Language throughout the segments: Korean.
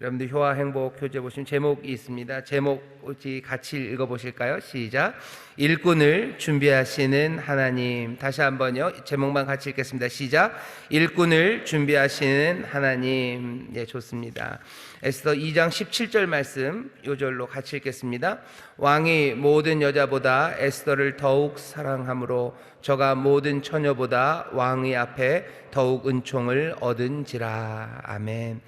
여러분들 효와 행복 교재 보시면 제목이 있습니다. 제목 같이 읽어보실까요? 시작. 일꾼을 준비하시는 하나님. 다시 한번요. 제목만 같이 읽겠습니다. 시작. 일꾼을 준비하시는 하나님. 네, 좋습니다. 에스더 2장 17절 말씀 요절로 같이 읽겠습니다. 왕이 모든 여자보다 에스더를 더욱 사랑하므로 저가 모든 처녀보다 왕의 앞에 더욱 은총을 얻은지라. 아멘.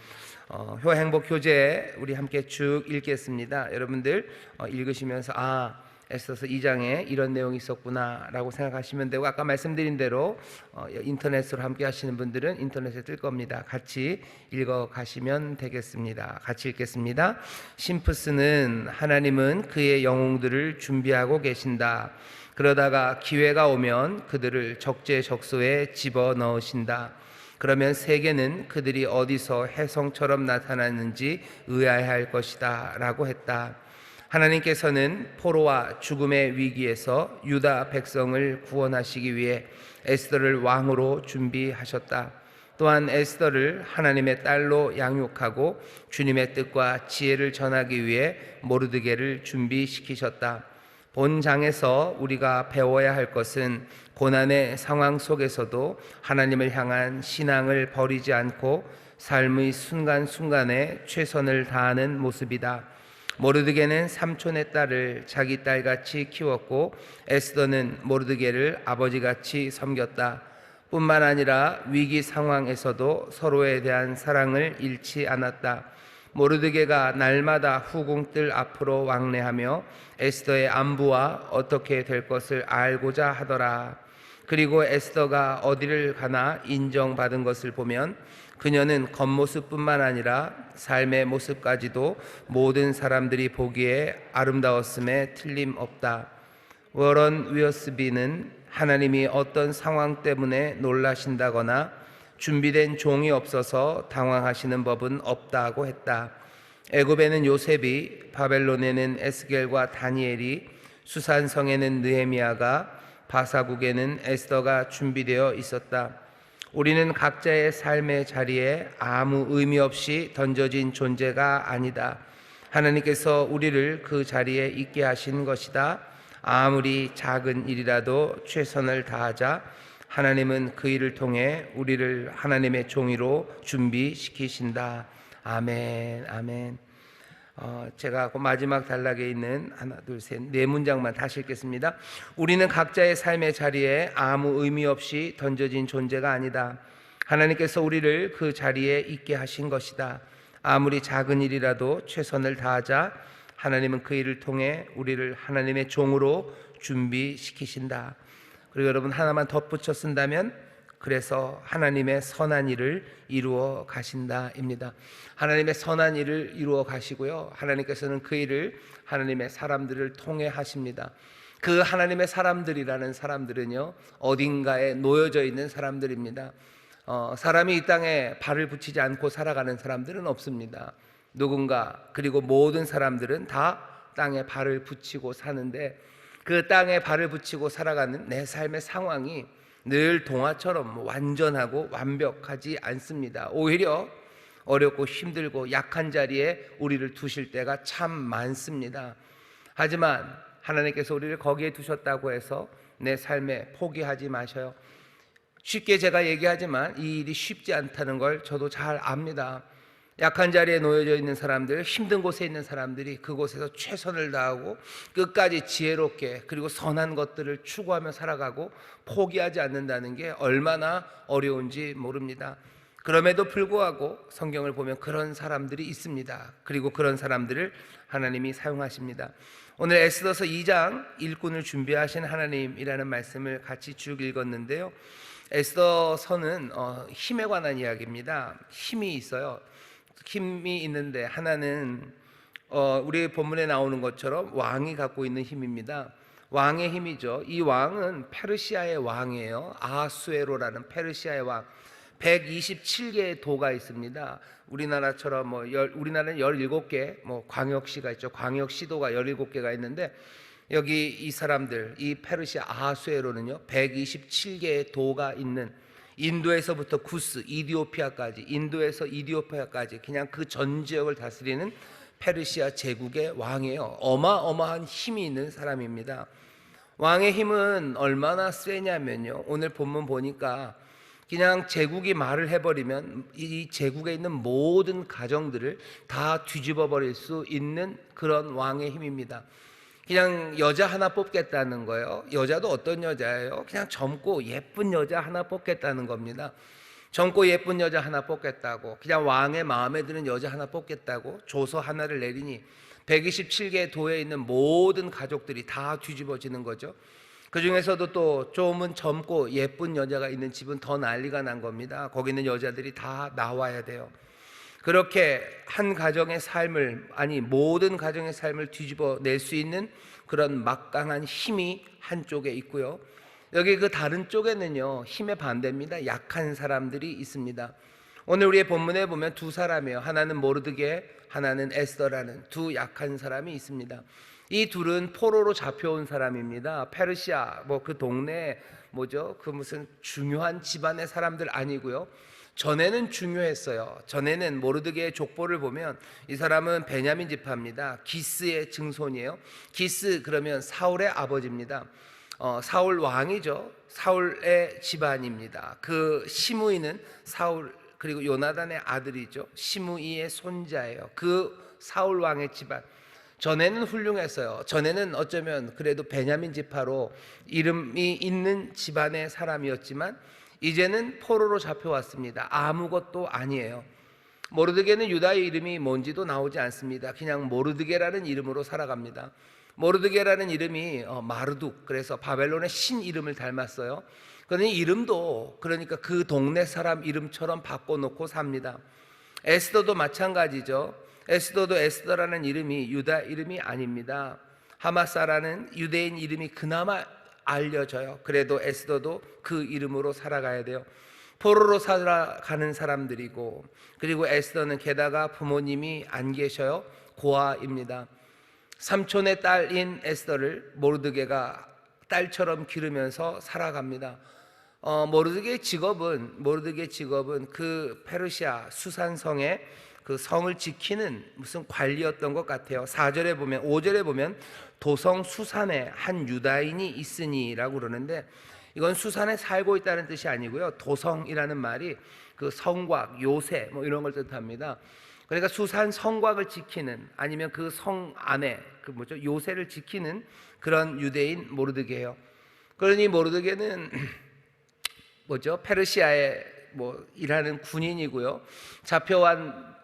효와 행복 교재 우리 함께 쭉 읽겠습니다. 여러분들 읽으시면서 에스더서 2장에 이런 내용이 있었구나 라고 생각하시면 되고, 아까 말씀드린 대로 인터넷으로 함께 하시는 분들은 인터넷에 뜰 겁니다. 같이 읽어 가시면 되겠습니다. 같이 읽겠습니다. 심프스는 하나님은 그의 영웅들을 준비하고 계신다. 그러다가 기회가 오면 그들을 적재적소에 집어넣으신다. 그러면 세계는 그들이 어디서 혜성처럼 나타났는지 의아해할 것이다 라고 했다. 하나님께서는 포로와 죽음의 위기에서 유다 백성을 구원하시기 위해 에스더를 왕으로 준비하셨다. 또한 에스더를 하나님의 딸로 양육하고 주님의 뜻과 지혜를 전하기 위해 모르드게를 준비시키셨다. 본장에서 우리가 배워야 할 것은 고난의 상황 속에서도 하나님을 향한 신앙을 버리지 않고 삶의 순간순간에 최선을 다하는 모습이다. 모르드게는 삼촌의 딸을 자기 딸같이 키웠고 에스더는 모르드게를 아버지같이 섬겼다. 뿐만 아니라 위기 상황에서도 서로에 대한 사랑을 잃지 않았다. 모르드게가 날마다 후궁들 앞으로 왕래하며 에스더의 안부와 어떻게 될 것을 알고자 하더라. 그리고 에스더가 어디를 가나 인정받은 것을 보면 그녀는 겉모습뿐만 아니라 삶의 모습까지도 모든 사람들이 보기에 아름다웠음에 틀림없다. 워런 위어스비는 하나님이 어떤 상황 때문에 놀라신다거나 준비된 종이 없어서 당황하시는 법은 없다고 했다. 애굽에는 요셉이, 바벨론에는 에스겔과 다니엘이, 수산성에는 느헤미야가, 바사국에는 에스더가 준비되어 있었다. 우리는 각자의 삶의 자리에 아무 의미 없이 던져진 존재가 아니다. 하나님께서 우리를 그 자리에 있게 하신 것이다. 아무리 작은 일이라도 최선을 다하자. 하나님은 그 일을 통해 우리를 하나님의 종이로 준비시키신다. 아멘, 아멘. 제가 그 마지막 단락에 있는 하나, 둘, 셋, 네 문장만 다시 읽겠습니다. 우리는 각자의 삶의 자리에 아무 의미 없이 던져진 존재가 아니다. 하나님께서 우리를 그 자리에 있게 하신 것이다. 아무리 작은 일이라도 최선을 다하자. 하나님은 그 일을 통해 우리를 하나님의 종으로 준비시키신다. 그리고 여러분 하나만 덧붙여 쓴다면, 그래서 하나님의 선한 일을 이루어 가신다입니다. 하나님의 선한 일을 이루어 가시고요, 하나님께서는 그 일을 하나님의 사람들을 통해 하십니다. 그 하나님의 사람들이라는 사람들은요, 어딘가에 놓여져 있는 사람들입니다. 사람이 이 땅에 발을 붙이지 않고 살아가는 사람들은 없습니다. 누군가, 그리고 모든 사람들은 다 땅에 발을 붙이고 사는데, 그 땅에 발을 붙이고 살아가는 내 삶의 상황이 늘 동화처럼 완전하고 완벽하지 않습니다. 오히려 어렵고 힘들고 약한 자리에 우리를 두실 때가 참 많습니다. 하지만 하나님께서 우리를 거기에 두셨다고 해서 내 삶에 포기하지 마셔요. 쉽게 제가 얘기하지만 이 일이 쉽지 않다는 걸 저도 잘 압니다. 약한 자리에 놓여져 있는 사람들, 힘든 곳에 있는 사람들이 그곳에서 최선을 다하고 끝까지 지혜롭게, 그리고 선한 것들을 추구하며 살아가고 포기하지 않는다는 게 얼마나 어려운지 모릅니다. 그럼에도 불구하고 성경을 보면 그런 사람들이 있습니다. 그리고 그런 사람들을 하나님이 사용하십니다. 오늘 에스더서 2장 일꾼을 준비하신 하나님이라는 말씀을 같이 쭉 읽었는데요, 에스더서는 힘에 관한 이야기입니다. 힘이 있어요. 힘이 있는데 하나는 우리 본문에 나오는 것처럼 왕이 갖고 있는 힘입니다. 왕의 힘이죠. 이 왕은 페르시아의 왕이에요. 아하수에로라는 페르시아의 왕. 127개의 도가 있습니다. 우리나라처럼 우리나라는 17개 광역시가 있죠. 광역시도가 17개가 있는데, 여기 이 사람들, 이 페르시아 아하수에로는요 127개의 도가 있는, 인도에서부터 구스, 이디오피아까지, 인도에서 이디오피아까지 그냥 그 전 지역을 다스리는 페르시아 제국의 왕이에요. 어마어마한 힘이 있는 사람입니다. 왕의 힘은 얼마나 세냐면요, 오늘 본문 보니까 그냥 제국이 말을 해버리면 이 제국에 있는 모든 가정들을 다 뒤집어 버릴 수 있는 그런 왕의 힘입니다. 그냥 여자 하나 뽑겠다는 거예요. 여자도 어떤 여자예요? 그냥 젊고 예쁜 여자 하나 뽑겠다는 겁니다. 젊고 예쁜 여자 하나 뽑겠다고, 그냥 왕의 마음에 드는 여자 하나 뽑겠다고 조서 하나를 내리니 127개 도에 있는 모든 가족들이 다 뒤집어지는 거죠. 그 중에서도 또 좀은 젊고 예쁜 여자가 있는 집은 더 난리가 난 겁니다. 거기 있는 여자들이 다 나와야 돼요. 그렇게 한 가정의 삶을, 아니 모든 가정의 삶을 뒤집어 낼 수 있는 그런 막강한 힘이 한쪽에 있고요, 여기 그 다른 쪽에는요, 힘의 반대입니다. 약한 사람들이 있습니다. 오늘 우리의 본문에 보면 두 사람이에요. 하나는 모르드게, 하나는 에스더라는 두 약한 사람이 있습니다. 이 둘은 포로로 잡혀온 사람입니다. 페르시아 그 동네 그 무슨 중요한 집안의 사람들 아니고요, 전에는 중요했어요. 전에는 모르드게의 족보를 보면 이 사람은 베냐민 지파입니다. 기스의 증손이에요. 기스 그러면 사울의 아버지입니다. 사울 왕이죠. 사울의 집안입니다. 그 시므이는 사울 그리고 요나단의 아들이죠. 시므이의 손자예요. 그 사울 왕의 집안. 전에는 훌륭했어요. 전에는 어쩌면 그래도 베냐민 지파로 이름이 있는 집안의 사람이었지만 이제는 포로로 잡혀왔습니다. 아무것도 아니에요. 모르드게는 유다의 이름이 뭔지도 나오지 않습니다. 그냥 모르드게라는 이름으로 살아갑니다. 모르드게라는 이름이 마르둑, 그래서 바벨론의 신 이름을 닮았어요. 그러니 이름도 그러니까 그 동네 사람 이름처럼 바꿔놓고 삽니다. 에스더도 마찬가지죠. 에스더도 에스더라는 이름이 유다 이름이 아닙니다. 하마사라는 유대인 이름이 그나마 알려져요. 그래도 에스더도 그 이름으로 살아가야 돼요. 포로로 살아가는 사람들이고, 그리고 에스더는 게다가 부모님이 안 계셔요. 고아입니다. 삼촌의 딸인 에스더를 모르드게가 딸처럼 기르면서 살아갑니다. 모르드게의 직업은 그 페르시아 수산성의 그 성을 지키는 무슨 관리였던 것 같아요. 5절에 보면 도성 수산에 한 유다인이 있으니라고 그러는데, 이건 수산에 살고 있다는 뜻이 아니고요, 도성이라는 말이 그 성곽, 요새 이런 걸 뜻합니다. 그러니까 수산 성곽을 지키는, 아니면 그 성 안에 요새를 지키는 그런 유대인 모르드게예요. 그러니 모르드게는 페르시아에 일하는 군인이고요, 잡혀간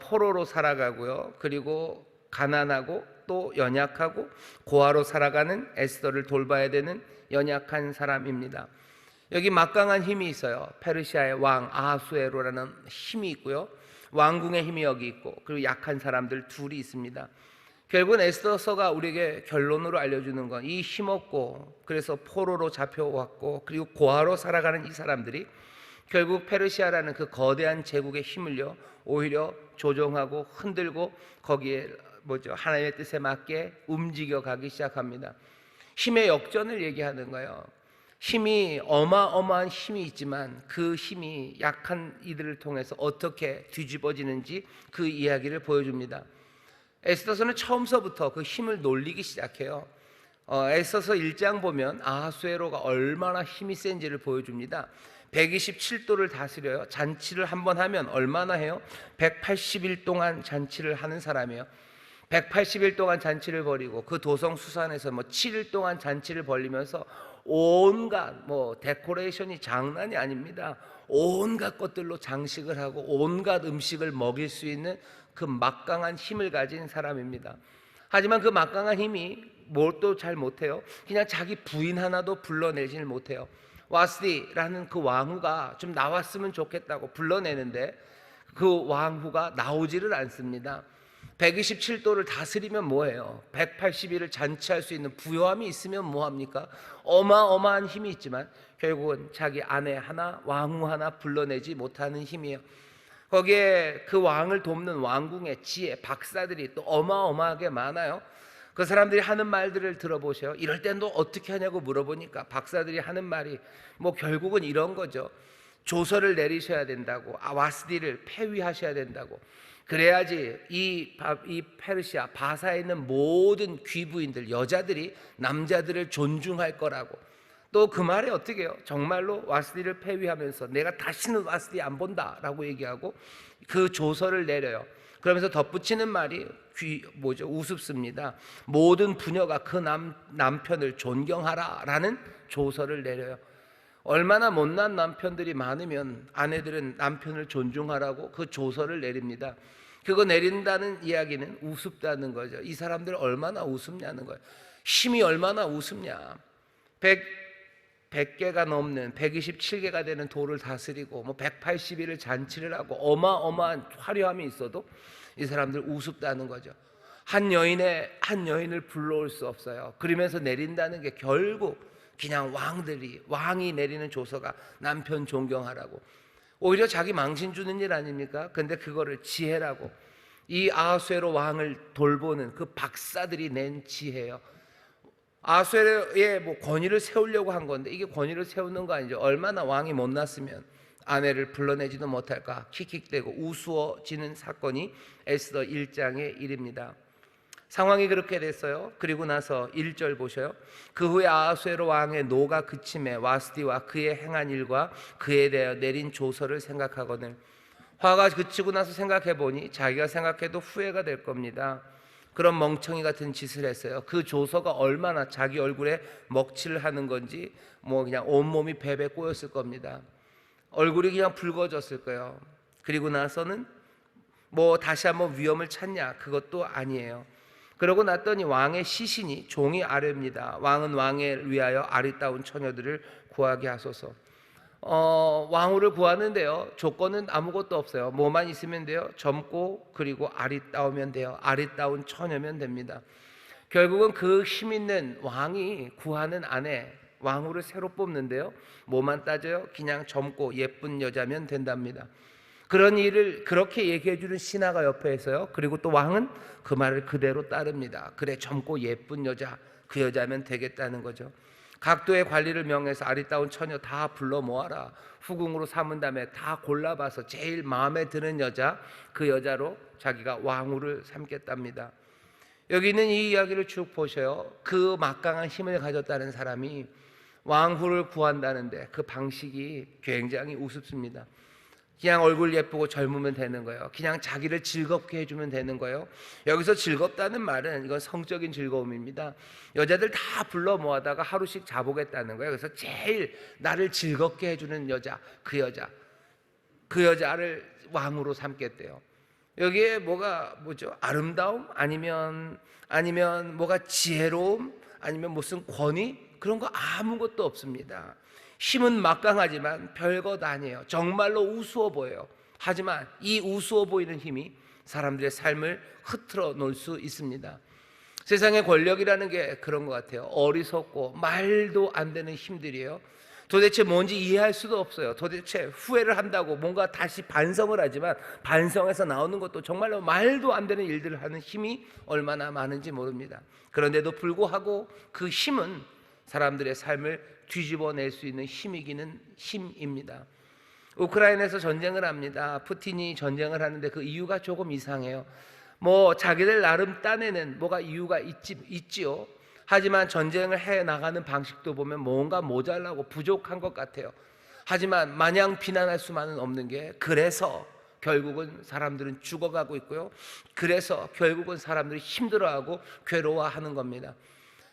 포로로 살아가고요, 그리고 가난하고 또 연약하고 고아로 살아가는 에스더를 돌봐야 되는 연약한 사람입니다. 여기 막강한 힘이 있어요. 페르시아의 왕 아하수에로라는 힘이 있고요, 왕궁의 힘이 여기 있고, 그리고 약한 사람들 둘이 있습니다. 결국은 에스더서가 우리에게 결론으로 알려주는 건, 이 힘없고 그래서 포로로 잡혀왔고 그리고 고아로 살아가는 이 사람들이 결국 페르시아라는 그 거대한 제국의 힘을요, 오히려 조종하고 흔들고 거기에 하나님의 뜻에 맞게 움직여가기 시작합니다. 힘의 역전을 얘기하는 거예요. 힘이 어마어마한 힘이 있지만 그 힘이 약한 이들을 통해서 어떻게 뒤집어지는지 그 이야기를 보여줍니다. 에스더서는 처음서부터 그 힘을 놀리기 시작해요. 에스더서 1장 보면 아하수에로가 얼마나 힘이 센지를 보여줍니다. 127도를 다스려요. 잔치를 한번 하면 얼마나 해요? 180일 동안 잔치를 하는 사람이에요. 180일 동안 잔치를 벌이고, 그 도성 수산에서 7일 동안 잔치를 벌리면서 온갖 데코레이션이 장난이 아닙니다. 온갖 것들로 장식을 하고 온갖 음식을 먹일 수 있는 그 막강한 힘을 가진 사람입니다. 하지만 그 막강한 힘이 뭘 또 잘 못해요? 그냥 자기 부인 하나도 불러내질 못해요. 와스디라는 그 왕후가 좀 나왔으면 좋겠다고 불러내는데 그 왕후가 나오지를 않습니다. 127도를 다스리면 뭐예요? 180일을 잔치할 수 있는 부요함이 있으면 뭐합니까? 어마어마한 힘이 있지만 결국은 자기 아내 하나, 왕후 하나 불러내지 못하는 힘이에요. 거기에 그 왕을 돕는 왕궁의 지혜, 박사들이 또 어마어마하게 많아요. 그 사람들이 하는 말들을 들어보세요. 이럴 땐 너 어떻게 하냐고 물어보니까 박사들이 하는 말이 결국은 이런 거죠. 조서를 내리셔야 된다고, 와스디를 폐위하셔야 된다고. 그래야지 이 페르시아 바사에 있는 모든 귀부인들, 여자들이 남자들을 존중할 거라고. 또 그 말에 어떻게 해요? 정말로 와스디를 폐위하면서 내가 다시는 와스디 안 본다라고 얘기하고 그 조서를 내려요. 그러면서 덧붙이는 말이 우습습니다. 모든 부녀가 그 남편을 존경하라라는 조서를 내려요. 얼마나 못난 남편들이 많으면 아내들은 남편을 존중하라고 그 조서를 내립니다. 그거 내린다는 이야기는 우습다는 거죠. 이 사람들 얼마나 우습냐는 거예요. 힘이 얼마나 우습냐. 100개가 넘는 127개가 되는 돌을 다스리고 180일을 잔치를 하고 어마어마한 화려함이 있어도 이 사람들 우습다는 거죠. 한 여인을 불러올 수 없어요. 그러면서 내린다는 게 결국 그냥 왕이 내리는 조서가 남편 존경하라고. 오히려 자기 망신 주는 일 아닙니까? 근데 그거를 지혜라고. 이 아하수에로 왕을 돌보는 그 박사들이 낸 지혜예요. 아하수에로의 권위를 세우려고 한 건데 이게 권위를 세우는 거 아니죠. 얼마나 왕이 못났으면 아내를 불러내지도 못할까 킥킥대고 우스워지는 사건이 에스더 1장의 일입니다. 상황이 그렇게 됐어요. 그리고 나서 1절 보셔요. 그 후에 아하수에로 왕의 노가 그침에 와스디와 그의 행한 일과 그에 대하여 내린 조서를 생각하거늘. 화가 그치고 나서 생각해 보니 자기가 생각해도 후회가 될 겁니다. 그런 멍청이 같은 짓을 했어요. 그 조서가 얼마나 자기 얼굴에 먹칠을 하는 건지 그냥 온몸이 베베 꼬였을 겁니다. 얼굴이 그냥 붉어졌을 거예요. 그리고 나서는 다시 한번 위험을 찾냐? 그것도 아니에요. 그러고 났더니 왕의 시신이 종이 아뢰입니다. 왕은 왕을 위하여 아리따운 처녀들을 구하게 하소서. 왕후를 구하는데요, 조건은 아무것도 없어요. 뭐만 있으면 돼요? 젊고 그리고 아리따우면 돼요. 아리따운 처녀면 됩니다. 결국은 그 힘있는 왕이 구하는 아내, 왕후를 새로 뽑는데요, 뭐만 따져요? 그냥 젊고 예쁜 여자면 된답니다. 그런 일을 그렇게 얘기해 주는 신하가 옆에 있어요. 그리고 또 왕은 그 말을 그대로 따릅니다. 그래, 젊고 예쁜 여자, 그 여자면 되겠다는 거죠. 각도의 관리를 명해서 아리따운 처녀 다 불러 모아라. 후궁으로 삼은 다음에 다 골라봐서 제일 마음에 드는 여자, 그 여자로 자기가 왕후를 삼겠답니다. 여기 있는 이 이야기를 쭉 보셔요. 그 막강한 힘을 가졌다는 사람이 왕후를 구한다는데 그 방식이 굉장히 우습습니다. 그냥 얼굴 예쁘고 젊으면 되는 거예요. 그냥 자기를 즐겁게 해주면 되는 거예요. 여기서 즐겁다는 말은 이건 성적인 즐거움입니다. 여자들 다 불러 모아다가 하루씩 자보겠다는 거예요. 그래서 제일 나를 즐겁게 해주는 여자, 그 여자를 왕으로 삼겠대요. 여기에 뭐죠? 아름다움? 아니면 뭐가 지혜로움? 아니면 무슨 권위? 그런 거 아무것도 없습니다. 힘은 막강하지만 별것 아니에요. 정말로 우스워 보여요. 하지만 이 우스워 보이는 힘이 사람들의 삶을 흐트러 놓을 수 있습니다. 세상의 권력이라는 게 그런 것 같아요. 어리석고 말도 안 되는 힘들이에요. 도대체 뭔지 이해할 수도 없어요. 도대체 후회를 한다고 뭔가 다시 반성을 하지만 반성해서 나오는 것도 정말로 말도 안 되는 일들을 하는 힘이 얼마나 많은지 모릅니다. 그런데도 불구하고 그 힘은 사람들의 삶을 뒤집어낼 수 있는 힘이기는 힘입니다. 우크라이나에서 전쟁을 합니다. 푸틴이 전쟁을 하는데 그 이유가 조금 이상해요. 자기들 나름 딴에는 뭐가 이유가 있지요. 하지만 전쟁을 해 나가는 방식도 보면 뭔가 모자라고 부족한 것 같아요. 하지만 마냥 비난할 수만은 없는 게, 그래서 결국은 사람들은 죽어가고 있고요. 그래서 결국은 사람들이 힘들어하고 괴로워하는 겁니다.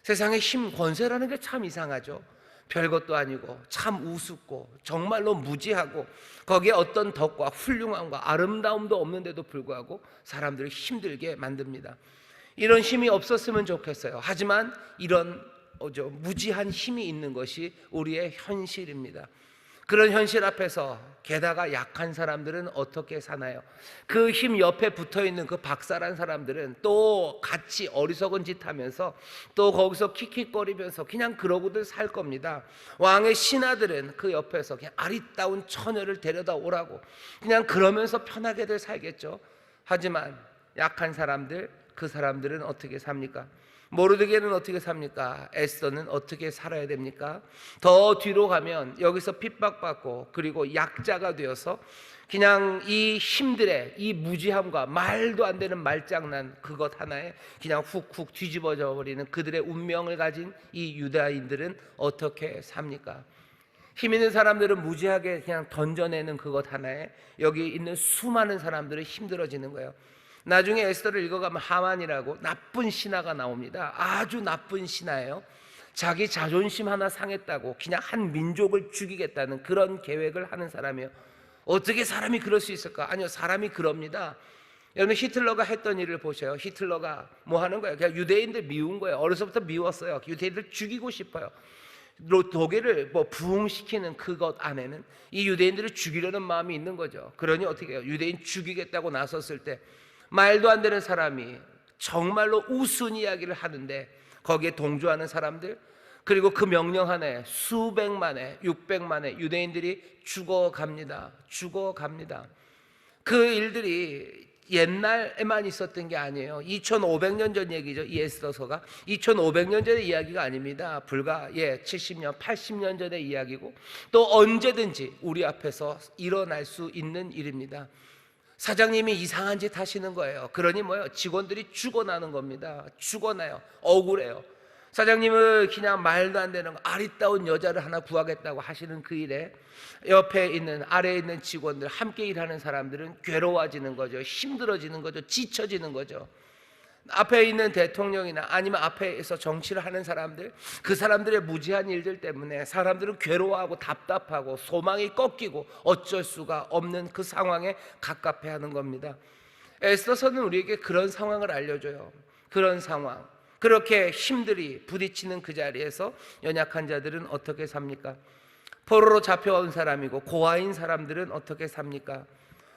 세상의 힘, 권세라는 게 참 이상하죠. 별것도 아니고 참 우습고 정말로 무지하고 거기에 어떤 덕과 훌륭함과 아름다움도 없는데도 불구하고 사람들을 힘들게 만듭니다. 이런 힘이 없었으면 좋겠어요. 하지만 이런 무지한 힘이 있는 것이 우리의 현실입니다. 그런 현실 앞에서 게다가 약한 사람들은 어떻게 사나요? 그 힘 옆에 붙어있는 그 박사란 사람들은 또 같이 어리석은 짓 하면서 또 거기서 킥킥거리면서 그냥 그러고들 살 겁니다. 왕의 신하들은 그 옆에서 그냥 아리따운 처녀를 데려다 오라고 그냥 그러면서 편하게들 살겠죠. 하지만 약한 사람들, 그 사람들은 어떻게 삽니까? 모르드게는 어떻게 삽니까? 에스더는 어떻게 살아야 됩니까? 더 뒤로 가면 여기서 핍박받고 그리고 약자가 되어서 그냥 이 힘들의 이 무지함과 말도 안 되는 말장난 그것 하나에 그냥 훅훅 뒤집어져 버리는 그들의 운명을 가진 이 유다인들은 어떻게 삽니까? 힘 있는 사람들은 무지하게 그냥 던져내는 그것 하나에 여기 있는 수많은 사람들은 힘들어지는 거예요. 나중에 에스더를 읽어가면 하만이라고 나쁜 신하가 나옵니다. 아주 나쁜 신하예요. 자기 자존심 하나 상했다고 그냥 한 민족을 죽이겠다는 그런 계획을 하는 사람이에요. 어떻게 사람이 그럴 수 있을까? 아니요, 사람이 그럽니다. 여러분, 히틀러가 했던 일을 보세요. 히틀러가 뭐 하는 거예요? 그냥 유대인들 미운 거예요. 어려서부터 미웠어요. 유대인들 죽이고 싶어요. 독일을 뭐 부흥시키는 그것 안에는 이 유대인들을 죽이려는 마음이 있는 거죠. 그러니 어떻게 해요? 유대인 죽이겠다고 나섰을 때 말도 안 되는 사람이 정말로 우스운 이야기를 하는데 거기에 동조하는 사람들, 그리고 그 명령 하나에 수백만의 600만의 유대인들이 죽어갑니다. 그 일들이 옛날에만 있었던 게 아니에요. 2500년 전 얘기죠. 이 에스더서가 2500년 전의 이야기가 아닙니다. 불과 70년 80년 전의 이야기고 또 언제든지 우리 앞에서 일어날 수 있는 일입니다. 사장님이 이상한 짓 하시는 거예요. 그러니 뭐예요? 직원들이 죽어나는 겁니다. 죽어나요. 억울해요. 사장님은 그냥 말도 안 되는 아리따운 여자를 하나 구하겠다고 하시는 그 일에 옆에 있는 아래에 있는 직원들, 함께 일하는 사람들은 괴로워지는 거죠. 힘들어지는 거죠. 지쳐지는 거죠. 앞에 있는 대통령이나 아니면 앞에서 정치를 하는 사람들, 그 사람들의 무지한 일들 때문에 사람들은 괴로워하고 답답하고 소망이 꺾이고 어쩔 수가 없는 그 상황에 갑갑해하는 겁니다. 에스더서는 우리에게 그런 상황을 알려줘요. 그런 상황, 그렇게 힘들이 부딪히는 그 자리에서 연약한 자들은 어떻게 삽니까? 포로로 잡혀온 사람이고 고아인 사람들은 어떻게 삽니까?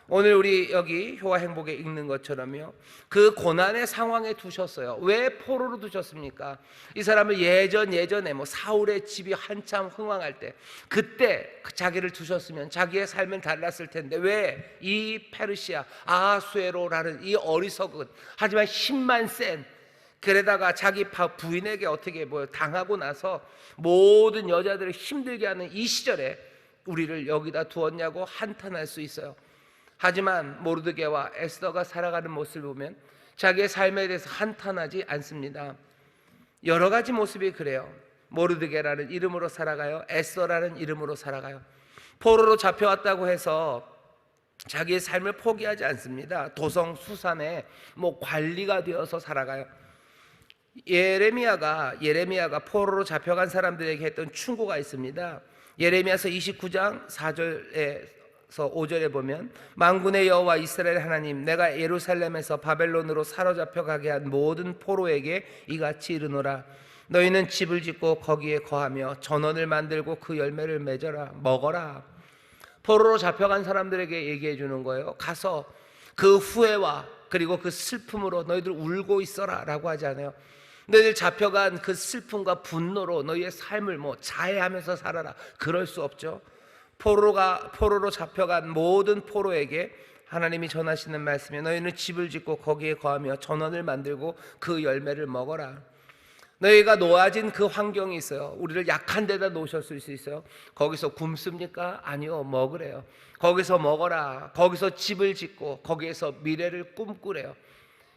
오늘 우리 여기 효와 행복에 읽는 것처럼요, 그 고난의 상황에 두셨어요. 왜 포로로 두셨습니까? 이 사람을 예전에 뭐 사울의 집이 한참 흥왕할 때 그때 자기를 두셨으면 자기의 삶은 달랐을 텐데 왜 이 페르시아 아하수에로라는 이 어리석은 하지만 힘만 센, 그러다가 자기 부인에게 어떻게 당하고 나서 모든 여자들을 힘들게 하는 이 시절에 우리를 여기다 두었냐고 한탄할 수 있어요. 하지만 모르드게와 에스더가 살아가는 모습을 보면 자기의 삶에 대해서 한탄하지 않습니다. 여러 가지 모습이 그래요. 모르드게라는 이름으로 살아가요. 에스더라는 이름으로 살아가요. 포로로 잡혀왔다고 해서 자기의 삶을 포기하지 않습니다. 도성 수산에 관리가 되어서 살아가요. 예레미야가 포로로 잡혀간 사람들에게 했던 충고가 있습니다. 예레미야서 29장 4절에서 5절에 보면 만군의 여호와 이스라엘 하나님, 내가 예루살렘에서 바벨론으로 사로잡혀 가게 한 모든 포로에게 이같이 이르노라. 너희는 집을 짓고 거기에 거하며 전원을 만들고 그 열매를 맺어라, 먹어라. 포로로 잡혀간 사람들에게 얘기해 주는 거예요. 가서 그 후회와 그리고 그 슬픔으로 너희들 울고 있어라 라고 하지 않아요. 너희들 잡혀간 그 슬픔과 분노로 너희의 삶을 자해하면서 살아라, 그럴 수 없죠. 포로로 잡혀간 모든 포로에게 하나님이 전하시는 말씀이 너희는 집을 짓고 거기에 거하며 전원을 만들고 그 열매를 먹어라. 너희가 놓아진 그 환경이 있어요. 우리를 약한 데다 놓으셨을 수 있어요. 거기서 굶습니까? 아니요, 먹으래요. 거기서 먹어라. 거기서 집을 짓고 거기에서 미래를 꿈꾸래요.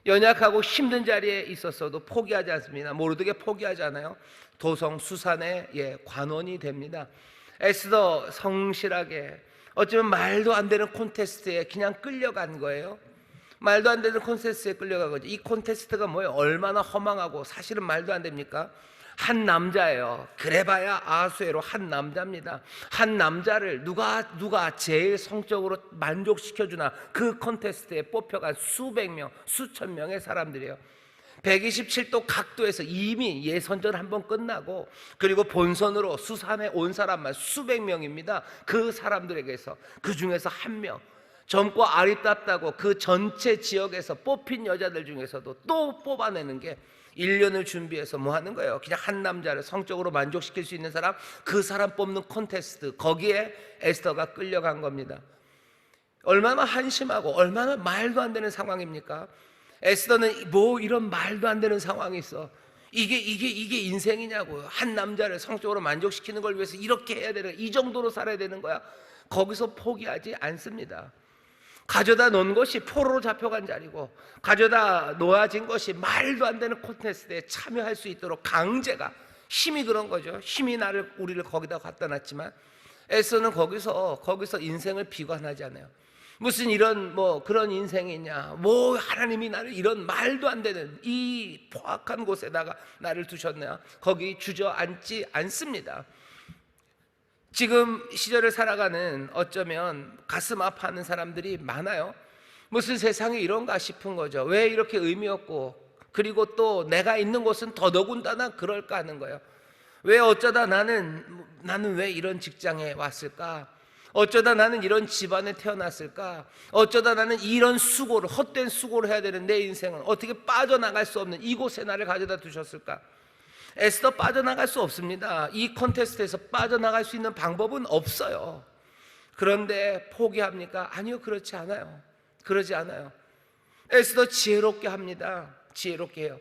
연약하고 힘든 자리에 있었어도 포기하지 않습니다. 모르드게 포기하지 않아요. 도성 수산의 관원이 됩니다. 에스더 성실하게, 어쩌면 말도 안 되는 콘테스트에 그냥 끌려간 거예요. 말도 안 되는 콘테스트에 끌려간 거죠. 이 콘테스트가 뭐예요? 얼마나 허망하고 사실은 말도 안 됩니까? 한 남자예요. 그래봐야 아하수에로 한 남자입니다. 한 남자를 누가 제일 성적으로 만족시켜주나, 그 콘테스트에 뽑혀간 수백 명, 수천 명의 사람들이에요. 127도 각도에서 이미 예선전 한번 끝나고 그리고 본선으로 수산에 온 사람만 수백 명입니다. 그 사람들에게서 그 중에서 한 명, 젊고 아리답다고 그 전체 지역에서 뽑힌 여자들 중에서도 또 뽑아내는 게 1년을 준비해서 뭐 하는 거예요? 그냥 한 남자를 성적으로 만족시킬 수 있는 사람, 그 사람 뽑는 콘테스트, 거기에 에스더가 끌려간 겁니다. 얼마나 한심하고 얼마나 말도 안 되는 상황입니까? 에스더는 이런 말도 안 되는 상황이 있어. 이게 인생이냐고요. 한 남자를 성적으로 만족시키는 걸 위해서 이렇게 해야 되는 거야. 이 정도로 살아야 되는 거야. 거기서 포기하지 않습니다. 가져다 놓은 것이 포로로 잡혀간 자리고, 가져다 놓아진 것이 말도 안 되는 콘테스트에 참여할 수 있도록 강제가, 힘이 그런 거죠. 힘이 우리를 거기다 갖다 놨지만 에스더는 거기서 인생을 비관하지 않아요. 무슨 이런 그런 인생이냐, 하나님이 나를 이런 말도 안 되는 이 포악한 곳에다가 나를 두셨냐, 거기 주저앉지 않습니다. 지금 시절을 살아가는 어쩌면 가슴 아파하는 사람들이 많아요. 무슨 세상이 이런가 싶은 거죠. 왜 이렇게 의미 없고, 그리고 또 내가 있는 곳은 더더군다나 그럴까 하는 거예요. 왜 어쩌다 나는 왜 이런 직장에 왔을까? 어쩌다 나는 이런 집안에 태어났을까? 어쩌다 나는 이런 헛된 수고를 해야 되는 내 인생은 어떻게 빠져나갈 수 없는 이곳에 나를 가져다 두셨을까? 에스더 빠져나갈 수 없습니다. 이 콘테스트에서 빠져나갈 수 있는 방법은 없어요. 그런데 포기합니까? 아니요, 그렇지 않아요. 그러지 않아요. 에스더 지혜롭게 합니다. 지혜롭게 해요.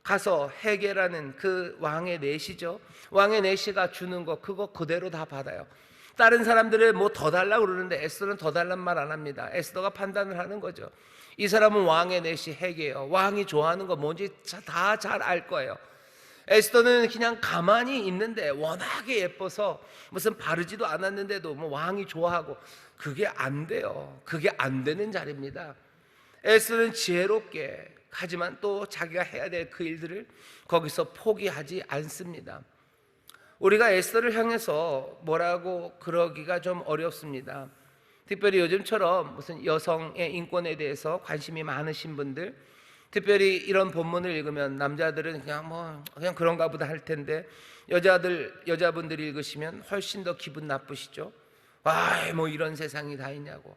가서 헤게라는 그 왕의 내시죠. 왕의 내시가 주는 거 그거 그대로 다 받아요. 다른 사람들은 더 달라고 그러는데 에스더는 더 달란 말 안 합니다. 에스더가 판단을 하는 거죠. 이 사람은 왕의 내시 헤게예요. 왕이 좋아하는 거 뭔지 다 잘 알 거예요. 에스더는 그냥 가만히 있는데 워낙에 예뻐서 무슨 바르지도 않았는데도 왕이 좋아하고, 그게 안 돼요. 그게 안 되는 자리입니다. 에스더는 지혜롭게, 하지만 또 자기가 해야 될 그 일들을 거기서 포기하지 않습니다. 우리가 에스더를 향해서 뭐라고 그러기가 좀 어렵습니다. 특별히 요즘처럼 무슨 여성의 인권에 대해서 관심이 많으신 분들, 특별히 이런 본문을 읽으면 남자들은 그냥 그런가 보다 할 텐데, 여자분들이 읽으시면 훨씬 더 기분 나쁘시죠. 이런 세상이 다 있냐고,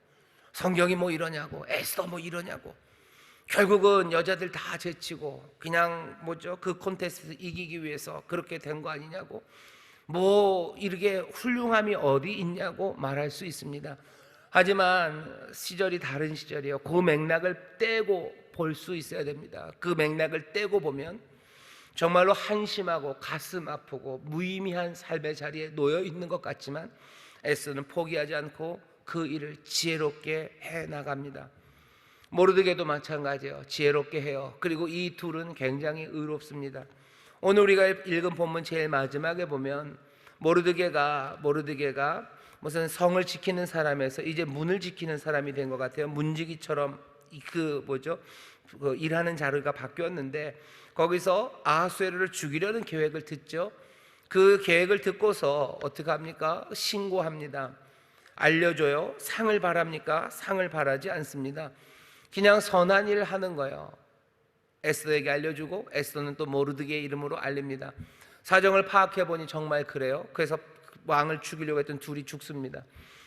성경이 이러냐고, 에스더 이러냐고. 결국은 여자들 다 제치고 그냥 그 콘테스트 이기기 위해서 그렇게 된 거 아니냐고, 이렇게 훌륭함이 어디 있냐고 말할 수 있습니다. 하지만 시절이 다른 시절이에요. 그 맥락을 떼고 볼 수 있어야 됩니다. 그 맥락을 떼고 보면 정말로 한심하고 가슴 아프고 무의미한 삶의 자리에 놓여 있는 것 같지만 에스더는 포기하지 않고 그 일을 지혜롭게 해 나갑니다. 모르드게도 마찬가지예요. 지혜롭게 해요. 그리고 이 둘은 굉장히 의롭습니다. 오늘 우리가 읽은 본문 제일 마지막에 보면 모르드게가 무슨 성을 지키는 사람에서 이제 문을 지키는 사람이 된 것 같아요. 문지기처럼 일하는 자리가 바뀌었는데, 거기서 아하수에로를 죽이려는 계획을 듣죠. 그 계획을 듣고서 어떻게 합니까? 신고합니다. 알려줘요. 상을 바랍니까? 상을 바라지 않습니다. 그냥 선한 일을 하는 거예요. 에스더에게 알려주고, 에스더는 또 모르드게의 이름으로 알립니다. 사정을 파악해 보니 정말 그래요. 그래서 왕을 죽이려고 했던 둘이 죽습니다.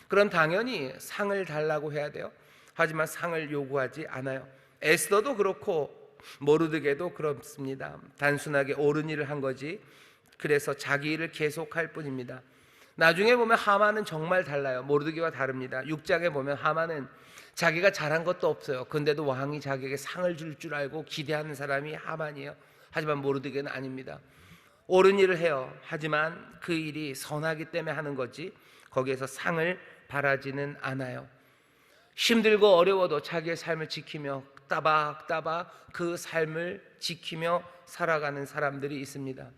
그럼 당연히 상을 달라고 해야 돼요. 하지만 상을 요구하지 않아요. 에스더도 그렇고 모르드게도 그렇습니다. 단순하게 옳은 일을 한 거지, 그래서 자기 일을 계속할 뿐입니다. 나중에 보면 하만은 정말 달라요. 모르드게와 다릅니다. 6장에 보면 하만은 자기가 잘한 것도 없어요. 근데도 왕이 자기에게 상을 줄 줄 알고 기대하는 사람이 하만이에요. 하지만 모르드게는 아닙니다. 옳은 일을 해요. 하지만 그 일이 선하기 때문에 하는 거지 거기에서 상을 바라지는 않아요. 힘들고 어려워도 자기의 삶을 지키며 따박따박 그 삶을 지키며 살아가는 사람들이 있습니다.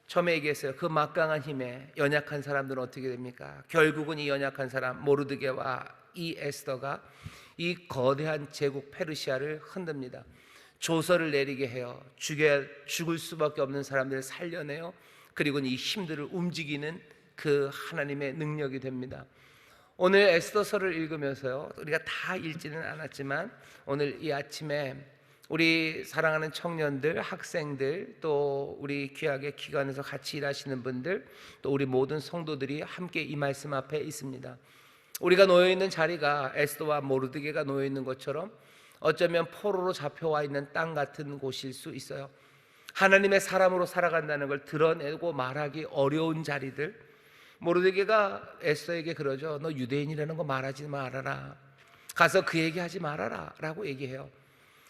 처음에 얘기했어요. 그 막강한 힘에 연약한 사람들은 어떻게 됩니까? 결국은 이 연약한 사람 모르드게와 이 에스더가 이 거대한 제국 페르시아를 흔듭니다. 조서를 내리게 해요. 죽을 수밖에 없는 사람들을 살려내요. 그리고 이 힘들을 움직이는 그 하나님의 능력이 됩니다. 오늘 에스더서를 읽으면서요, 우리가 다 읽지는 않았지만 오늘 이 아침에 우리 사랑하는 청년들, 학생들, 또 우리 귀하게 기관에서 같이 일하시는 분들, 또 우리 모든 성도들이 함께 이 말씀 앞에 있습니다. 우리가 놓여있는 자리가 에스더와 모르드게가 놓여있는 것처럼 어쩌면 포로로 잡혀와 있는 땅 같은 곳일 수 있어요. 하나님의 사람으로 살아간다는 걸 드러내고 말하기 어려운 자리들. 모르드게가 에스더에게 그러죠. 너 유대인이라는 거 말하지 말아라. 가서 그 얘기하지 말아라 라고 얘기해요.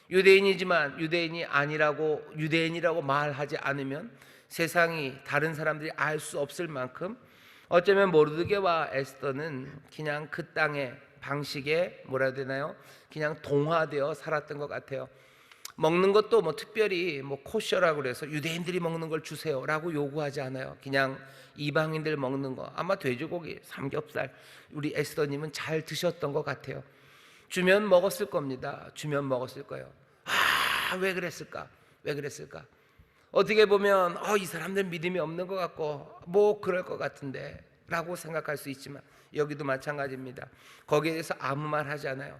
유대인이지만 유대인이 아니라고, 유대인이라고 말하지 않으면 세상이, 다른 사람들이 알 수 없을 만큼 어쩌면 모르드게와 에스더는 그냥 그 땅의 방식에 뭐라 해야 되나요? 그냥 동화되어 살았던 것 같아요. 먹는 것도 뭐 특별히 뭐 코셔라고 그래서 유대인들이 먹는 걸 주세요라고 요구하지 않아요. 그냥 이방인들 먹는 거, 아마 돼지고기, 삼겹살, 우리 에스더님은 잘 드셨던 것 같아요. 주면 먹었을 겁니다. 주면 먹었을 거예요. 왜 그랬을까? 왜 그랬을까? 어떻게 보면 이 사람들 믿음이 없는 것 같고 뭐 그럴 것 같은데 라고 생각할 수 있지만 여기도 마찬가지입니다. 거기에 대해서 아무 말 하지 않아요.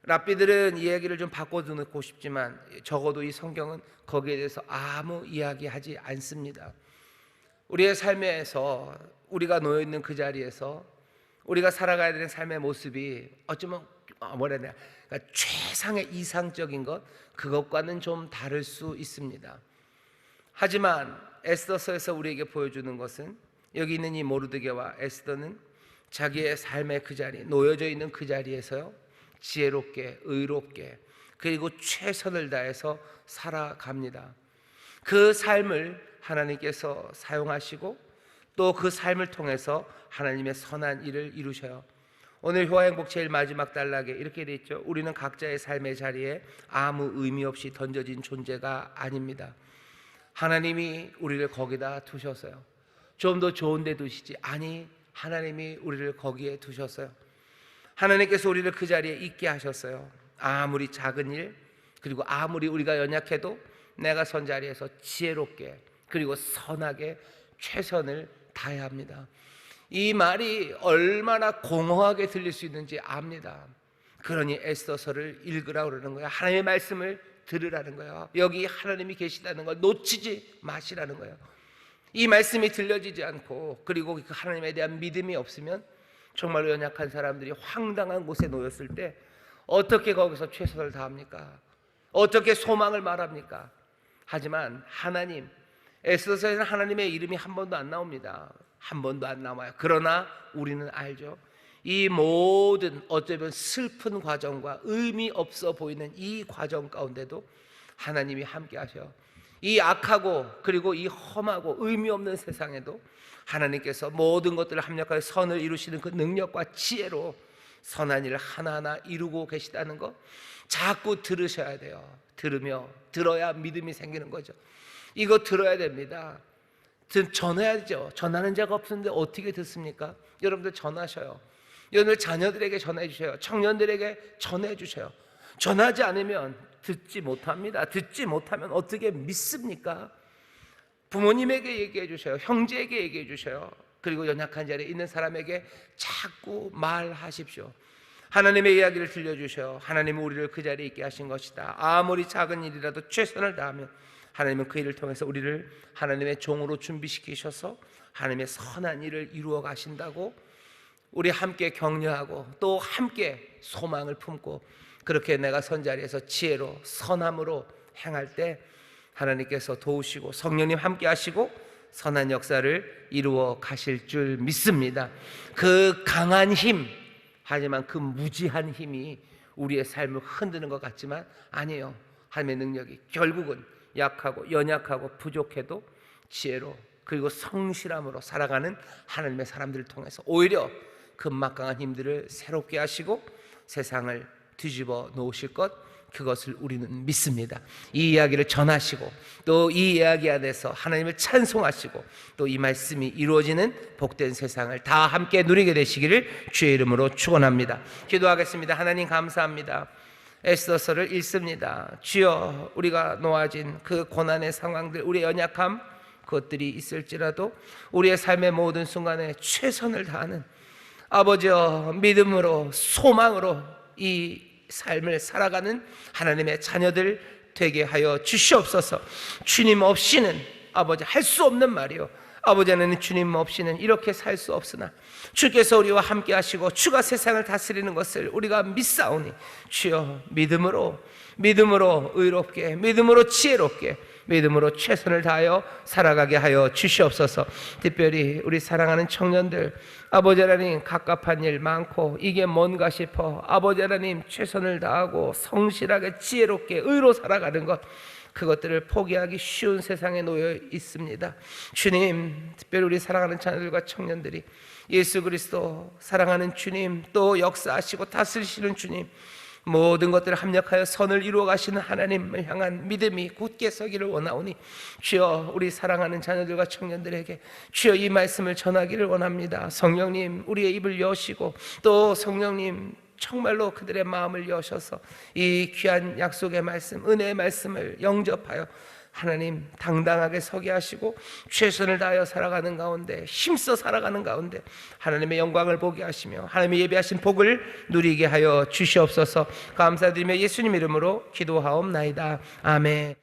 랍비들은 이 얘기를 좀 바꿔두고 싶지만 적어도 이 성경은 거기에 대해서 아무 이야기하지 않습니다. 우리의 삶에서, 우리가 놓여있는 그 자리에서 우리가 살아가야 되는 삶의 모습이 어쩌면 뭐라 해야 되나, 그러니까 최상의 이상적인 것, 그것과는 좀 다를 수 있습니다. 하지만 에스더서에서 우리에게 보여주는 것은, 여기 있는 이 모르드게와 에스더는 자기의 삶의 그 자리, 놓여져 있는 그 자리에서요, 지혜롭게, 의롭게, 그리고 최선을 다해서 살아갑니다. 그 삶을 하나님께서 사용하시고 또 그 삶을 통해서 하나님의 선한 일을 이루셔요. 오늘 효화행복 제일 마지막 단락에 이렇게 되어 있죠. 우리는 각자의 삶의 자리에 아무 의미 없이 던져진 존재가 아닙니다. 하나님이 우리를 거기다 두셨어요. 좀 더 좋은 데 두시지, 아니, 하나님이 우리를 거기에 두셨어요. 하나님께서 우리를 그 자리에 있게 하셨어요. 아무리 작은 일, 그리고 아무리 우리가 연약해도 내가 선 자리에서 지혜롭게 그리고 선하게 최선을 다해야 합니다. 이 말이 얼마나 공허하게 들릴 수 있는지 압니다. 그러니 에스더서를 읽으라고 그러는 거예요. 하나님의 말씀을 들으라는 거예요. 여기 하나님이 계시다는 걸 놓치지 마시라는 거예요. 이 말씀이 들려지지 않고 그리고 그 하나님에 대한 믿음이 없으면 정말로 연약한 사람들이 황당한 곳에 놓였을 때 어떻게 거기서 최선을 다합니까? 어떻게 소망을 말합니까? 하지만 하나님, 에스더서에는 하나님의 이름이 한 번도 안 나옵니다. 한 번도 안 나와요. 그러나 우리는 알죠. 이 모든 어쩌면 슬픈 과정과 의미 없어 보이는 이 과정 가운데도 하나님이 함께 하셔요. 이 악하고 그리고 이 험하고 의미 없는 세상에도 하나님께서 모든 것들을 합력하여 선을 이루시는 그 능력과 지혜로 선한 일을 하나하나 이루고 계시다는 것 자꾸 들으셔야 돼요. 들어야 믿음이 생기는 거죠. 이거 들어야 됩니다. 전해야죠. 전하는 자가 없는데 어떻게 듣습니까? 여러분들 전하셔요. 여러분들 자녀들에게 전해 주셔요. 청년들에게 전해 주셔요. 전하지 않으면 듣지 못합니다. 듣지 못하면 어떻게 믿습니까? 부모님에게 얘기해 주셔요. 형제에게 얘기해 주셔요. 그리고 연약한 자리에 있는 사람에게 자꾸 말하십시오. 하나님의 이야기를 들려주셔요. 하나님은 우리를 그 자리에 있게 하신 것이다. 아무리 작은 일이라도 최선을 다하면 하나님은 그 일을 통해서 우리를 하나님의 종으로 준비시키셔서 하나님의 선한 일을 이루어 가신다고 우리 함께 격려하고 또 함께 소망을 품고 그렇게 내가 선 자리에서 지혜로 선함으로 행할 때 하나님께서 도우시고 성령님 함께 하시고 선한 역사를 이루어 가실 줄 믿습니다. 그 강한 힘, 하지만 그 무지한 힘이 우리의 삶을 흔드는 것 같지만 아니에요. 하나님의 능력이 결국은 약하고 연약하고 부족해도 지혜로 그리고 성실함으로 살아가는 하나님의 사람들을 통해서 오히려 그 막강한 힘들을 새롭게 하시고 세상을 뒤집어 놓으실 것, 그것을 우리는 믿습니다. 이 이야기를 전하시고 또 이 이야기 안에서 하나님을 찬송하시고 또 이 말씀이 이루어지는 복된 세상을 다 함께 누리게 되시기를 주의 이름으로 축원합니다. 기도하겠습니다. 하나님 감사합니다. 에스더서를 읽습니다. 주여, 우리가 놓아진 그 고난의 상황들, 우리의 연약함 그것들이 있을지라도 우리의 삶의 모든 순간에 최선을 다하는 아버지여, 믿음으로 소망으로 이 삶을 살아가는 하나님의 자녀들 되게 하여 주시옵소서. 주님 없이는 아버지 할 수 없는 말이요, 아버지 하나님 주님 없이는 이렇게 살 수 없으나 주께서 우리와 함께 하시고 주가 세상을 다스리는 것을 우리가 믿사오니 주여, 믿음으로 의롭게, 믿음으로 지혜롭게, 믿음으로 최선을 다하여 살아가게 하여 주시옵소서. 특별히 우리 사랑하는 청년들, 아버지 하나님 갑갑한 일 많고 이게 뭔가 싶어 아버지 하나님 최선을 다하고 성실하게 지혜롭게 의로 살아가는 것, 그것들을 포기하기 쉬운 세상에 놓여 있습니다. 주님, 특별히 우리 사랑하는 자녀들과 청년들이 예수 그리스도 사랑하는 주님, 또 역사하시고 다스리시는 주님, 모든 것들을 합력하여 선을 이루어 가시는 하나님을 향한 믿음이 굳게 서기를 원하오니 주여 우리 사랑하는 자녀들과 청년들에게 주여 이 말씀을 전하기를 원합니다. 성령님 우리의 입을 여시고 또 성령님 정말로 그들의 마음을 여셔서 이 귀한 약속의 말씀, 은혜의 말씀을 영접하여 하나님 당당하게 서게 하시고 최선을 다하여 살아가는 가운데, 힘써 살아가는 가운데 하나님의 영광을 보게 하시며 하나님의 예비하신 복을 누리게 하여 주시옵소서. 감사드리며 예수님 이름으로 기도하옵나이다. 아멘.